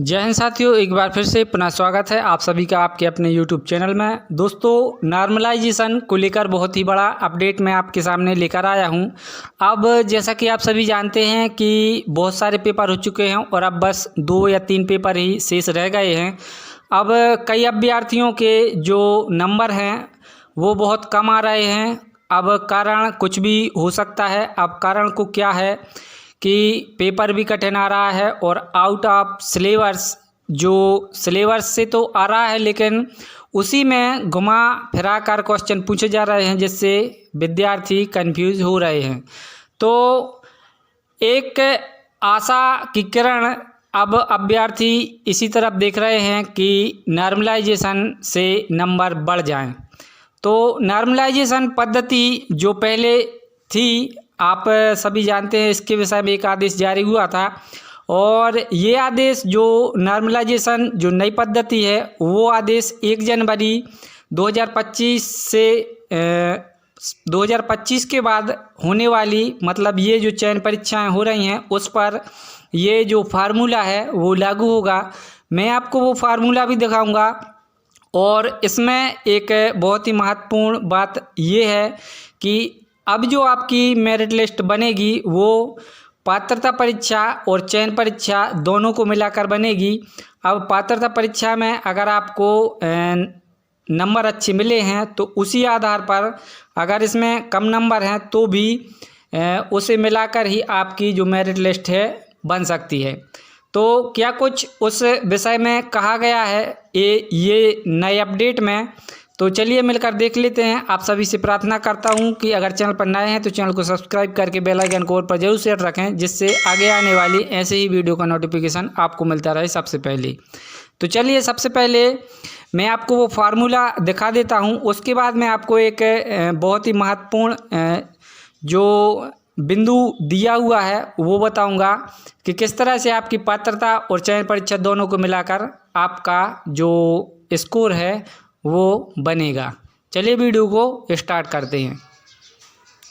जय हिंद साथियों, एक बार फिर से पुनः स्वागत है आप सभी का आपके अपने YouTube चैनल में। दोस्तों, नॉर्मलाइजेशन को लेकर बहुत ही बड़ा अपडेट मैं आपके सामने लेकर आया हूं। अब जैसा कि आप सभी जानते हैं कि बहुत सारे पेपर हो चुके हैं और अब बस 2 या 3 पेपर ही शेष रह गए हैं। अब कई अभ्यर्थियों के जो नंबर हैं वो बहुत कम आ रहे हैं। अब कारण कुछ भी हो सकता है। अब कारण को क्या है कि पेपर भी कठिन आ रहा है और आउट ऑफ सिलेबस, जो सिलेबस से तो आ रहा है लेकिन उसी में घुमा फिरा कर क्वेश्चन पूछे जा रहे हैं, जिससे विद्यार्थी कंफ्यूज हो रहे हैं। तो एक आशा की किरण अब अभ्यर्थी इसी तरफ देख रहे हैं कि नॉर्मलाइजेशन से नंबर बढ़ जाएं। तो नॉर्मलाइजेशन पद्धति जो पहले थी, आप सभी जानते हैं, इसके विषय में एक आदेश जारी हुआ था और ये आदेश जो नॉर्मलाइजेशन जो नई पद्धति है वो आदेश 1 जनवरी 2025 से 2025 के बाद होने वाली, मतलब ये जो चयन परीक्षाएं हो रही हैं उस पर ये जो फार्मूला है वो लागू होगा। मैं आपको वो फार्मूला भी दिखाऊंगा और इसमें एक बहुत ही महत्वपूर्ण बात ये है कि अब जो आपकी मेरिट लिस्ट बनेगी वो पात्रता परीक्षा और चयन परीक्षा दोनों को मिलाकर बनेगी। अब पात्रता परीक्षा में अगर आपको नंबर अच्छे मिले हैं तो उसी आधार पर, अगर इसमें कम नंबर हैं तो भी उसे मिलाकर ही आपकी जो मेरिट लिस्ट है बन सकती है। तो क्या कुछ उस विषय में कहा गया है ये नए अपडेट में, तो चलिए मिलकर देख लेते हैं। आप सभी से प्रार्थना करता हूं कि अगर चैनल पर नए हैं तो चैनल को सब्सक्राइब करके बेल आइकन को ऑल पर जरूर सेट रखें, जिससे आगे आने वाली ऐसे ही वीडियो का नोटिफिकेशन आपको मिलता रहे सबसे पहले। तो चलिए सबसे पहले मैं आपको वो फार्मूला दिखा देता हूं, उसके बाद मैं आपको एक बहुत ही महत्वपूर्ण जो बिंदु दिया हुआ है वो बताऊंगा कि किस तरह से आपकी पात्रता और चयन परीक्षा दोनों को मिलाकर आपका जो स्कोर है वो बनेगा। चलिए वीडियो को स्टार्ट करते हैं।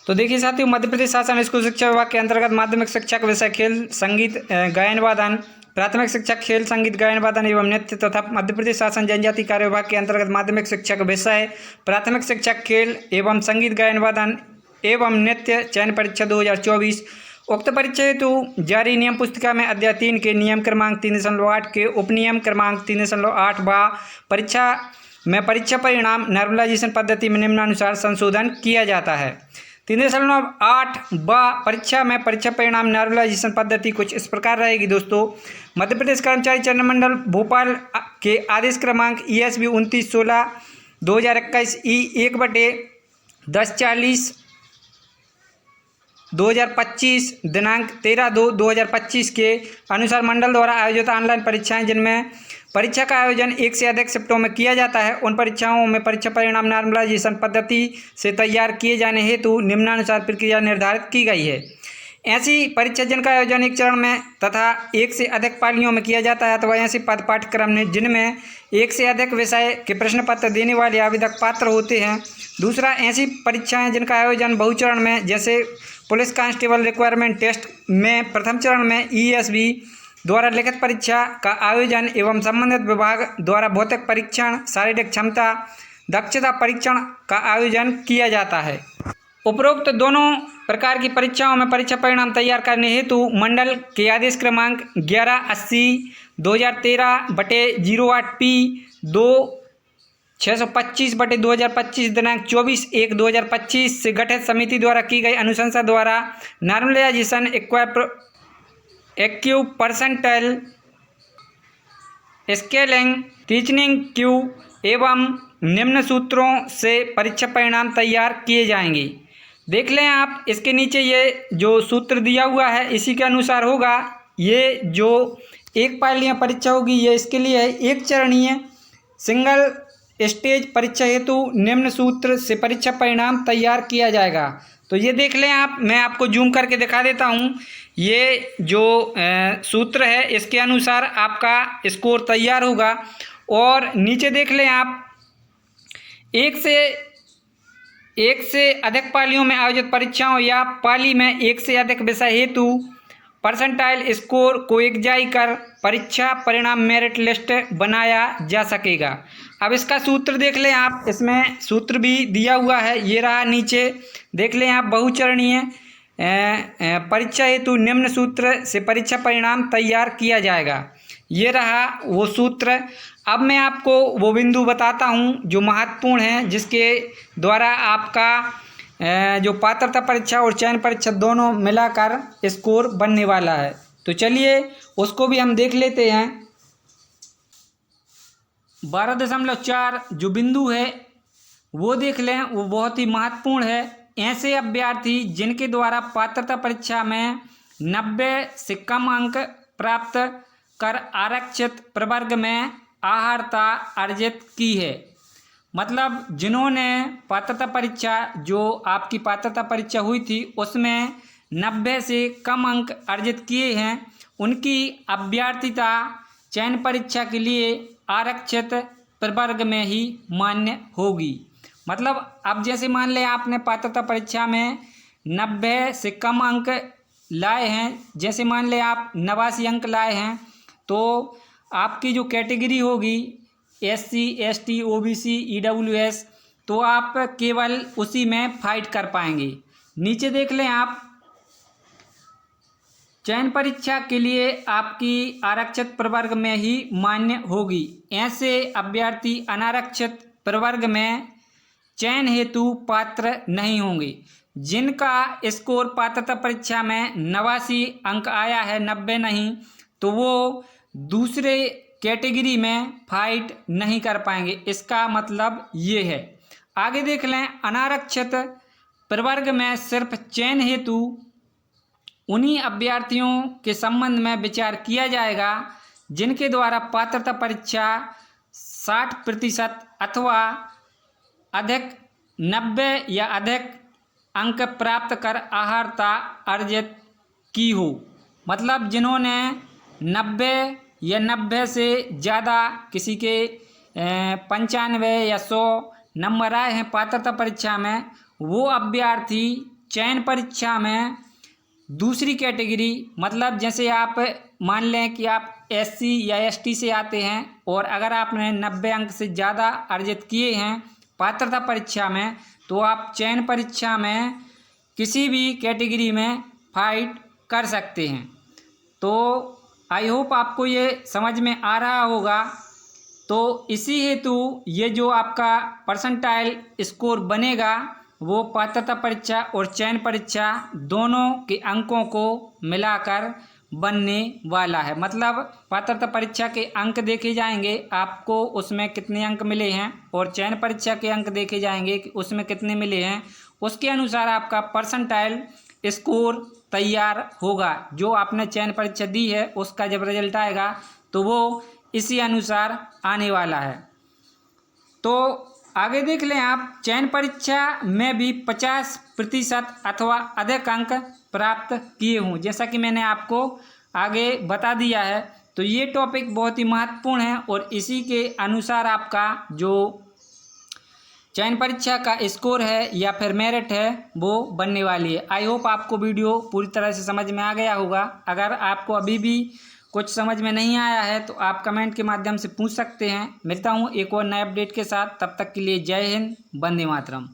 तो देखिए साथियों, मध्य प्रदेश शासन स्कूल शिक्षा विभाग के अंतर्गत माध्यमिक शिक्षक विषय खेल संगीत गायन वादन, प्राथमिक शिक्षक खेल संगीत गायन वादन एवं नृत्य तथा मध्य प्रदेश शासन जनजाति कार्य विभाग के अंतर्गत माध्यमिक शिक्षक विषय प्राथमिक शिक्षक खेल एवं संगीत गायन वादन एवं नृत्य चयन परीक्षा 2024। उक्त परीक्षा हेतु जारी नियम पुस्तिका में अध्याय 3 के नियम क्रमांक 3.8 के उपनियम क्रमांक 3.8 व परीक्षा में परीक्षा परिणाम नॉर्मलाइजेशन पद्धति में निम्नानुसार संशोधन किया जाता है। 3.8 व परीक्षा में परीक्षा परिणाम नॉर्मलाइजेशन पद्धति कुछ इस प्रकार रहेगी। दोस्तों, मध्य प्रदेश कर्मचारी चयन मंडल भोपाल के आदेश क्रमांक ESB 29/16/2021 E1/1040/2025 दिनांक 13/2/2025 के अनुसार मंडल द्वारा आयोजित ऑनलाइन परीक्षाएं जिनमें परीक्षा का आयोजन 1 से अधिक शिफ्टों में किया जाता है, उन परीक्षाओं में परीक्षा परिणाम नॉर्मलाइजेशन पद्धति से तैयार किए जाने हेतु निम्नानुसार प्रक्रिया निर्धारित की गई है। ऐसी परीक्षा जिनका आयोजन एक चरण में तथा 1 से अधिक पालियों में किया जाता है अथवा ऐसे पद पाठ्यक्रम में जिनमें 1 से अधिक विषय के प्रश्न पत्र देने वाले आवेदक पात्र होते हैं। दूसरा, ऐसी परीक्षाएं जिनका आयोजन बहुचरण में, जैसे पुलिस कांस्टेबल रिक्वायरमेंट टेस्ट में प्रथम चरण में ESB द्वारा लिखित परीक्षा का आयोजन एवं संबंधित विभाग द्वारा भौतिक परीक्षण, शारीरिक क्षमता, दक्षता परीक्षण का आयोजन किया जाता है। उपरोक्त दोनों प्रकार की परीक्षाओं में परीक्षा परिणाम तैयार करने हेतु मंडल के आदेश क्रमांक 1180/2013/08P 2625/2025 दिनांक 24/1/2025 से गठित समिति द्वारा की गई अनुशंसा द्वारा नॉर्मलाइजेशन इक्विपर्सेंटाइल स्केलिंग टीचिंग क्यू एवं निम्न सूत्रों से परीक्षा परिणाम तैयार किए जाएंगे। देख लें आप, इसके नीचे ये जो सूत्र दिया हुआ है इसी के अनुसार होगा। ये जो एक पालियां परीक्षा होगी ये इसके लिए है एक चरणीय सिंगल स्टेज परीक्षा हेतु निम्न सूत्र से परीक्षा परिणाम तैयार किया जाएगा। तो ये देख लें आप, मैं आपको जूम करके दिखा देता हूँ। ये जो सूत्र है इसके अनुसार आपका स्कोर तैयार होगा। और नीचे देख लें आप, एक से अधिक पालियों में आयोजित परीक्षाओं या पाली में 1 से अधिक विषय हेतु परसेंटाइल स्कोर को एकजाई कर परीक्षा परिणाम मेरिट लिस्ट बनाया जा सकेगा। अब इसका सूत्र देख लें आप, इसमें सूत्र भी दिया हुआ है, ये रहा नीचे देख लें आप। बहुचरणीय परीक्षा हेतु निम्न सूत्र से परीक्षा परिणाम तैयार किया जाएगा, ये रहा वो सूत्र। अब मैं आपको वो बिंदु बताता हूँ जो महत्वपूर्ण है, जिसके द्वारा आपका जो पात्रता परीक्षा और चयन परीक्षा दोनों मिलाकर स्कोर बनने वाला है। तो चलिए उसको भी हम देख लेते हैं। 12.4 जो बिंदु है वो देख लें, वो बहुत ही महत्वपूर्ण है। ऐसे अभ्यर्थी जिनके द्वारा पात्रता परीक्षा में 90 से कम अंक प्राप्त कर आरक्षित प्रवर्ग में अर्हता अर्जित की है, मतलब जिन्होंने पात्रता परीक्षा, जो आपकी पात्रता परीक्षा हुई थी उसमें 90 से कम अंक अर्जित किए हैं, उनकी अभ्यर्थिता चयन परीक्षा के लिए आरक्षित प्रवर्ग में ही मान्य होगी। मतलब अब जैसे मान लें आपने पात्रता परीक्षा में 90 से कम अंक लाए हैं, जैसे मान लें आप 89 अंक लाए हैं, तो आपकी जो कैटेगरी होगी SC ST OBC EWS, तो आप केवल उसी में फाइट कर पाएंगे। नीचे देख लें आप, चयन परीक्षा के लिए आपकी आरक्षित प्रवर्ग में ही मान्य होगी। ऐसे अभ्यर्थी अनारक्षित प्रवर्ग में चयन हेतु पात्र नहीं होंगे। जिनका स्कोर पात्रता परीक्षा में 89 अंक आया है, 90 नहीं, तो वो दूसरे कैटेगरी में फाइट नहीं कर पाएंगे। इसका मतलब ये है। आगे देख लें, अनारक्षित प्रवर्ग में सिर्फ चयन हेतु उन्हीं अभ्यर्थियों के संबंध में विचार किया जाएगा जिनके द्वारा पात्रता परीक्षा 60% अथवा अधिक 90 या अधिक अंक प्राप्त कर अर्हता अर्जित की हो। मतलब जिन्होंने 90 या 90 से ज़्यादा, किसी के 95 या 100 नंबर आए हैं पात्रता परीक्षा में, वो अभ्यर्थी चयन परीक्षा में दूसरी कैटेगरी, मतलब जैसे आप मान लें कि आप SC या ST से आते हैं और अगर आपने 90 अंक से ज़्यादा अर्जित किए हैं पात्रता परीक्षा में, तो आप चयन परीक्षा में किसी भी कैटेगरी में फाइट कर सकते हैं। तो आई होप आपको ये समझ में आ रहा होगा। तो इसी हेतु ये जो आपका परसेंटाइल स्कोर बनेगा वो पात्रता परीक्षा और चयन परीक्षा दोनों के अंकों को मिलाकर बनने वाला है। मतलब पात्रता परीक्षा के अंक देखे जाएंगे आपको, उसमें कितने अंक मिले हैं, और चयन परीक्षा के अंक देखे जाएंगे कि उसमें कितने मिले हैं। उसके अनुसार आपका परसेंटाइल स्कोर तैयार होगा। जो आपने चयन परीक्षा दी है उसका जब रिजल्ट आएगा तो वो इसी अनुसार आने वाला है। तो आगे देख लें आप, चयन परीक्षा में भी 50% अथवा अधिक अंक प्राप्त किए हों, जैसा कि मैंने आपको आगे बता दिया है। तो ये टॉपिक बहुत ही महत्वपूर्ण है और इसी के अनुसार आपका जो चयन परीक्षा का स्कोर है या फिर मेरिट है वो बनने वाली है। आई होप आपको वीडियो पूरी तरह से समझ में आ गया होगा। अगर आपको अभी भी कुछ समझ में नहीं आया है तो आप कमेंट के माध्यम से पूछ सकते हैं। मिलता हूँ एक और नए अपडेट के साथ, तब तक के लिए जय हिंद, वंदे मातरम।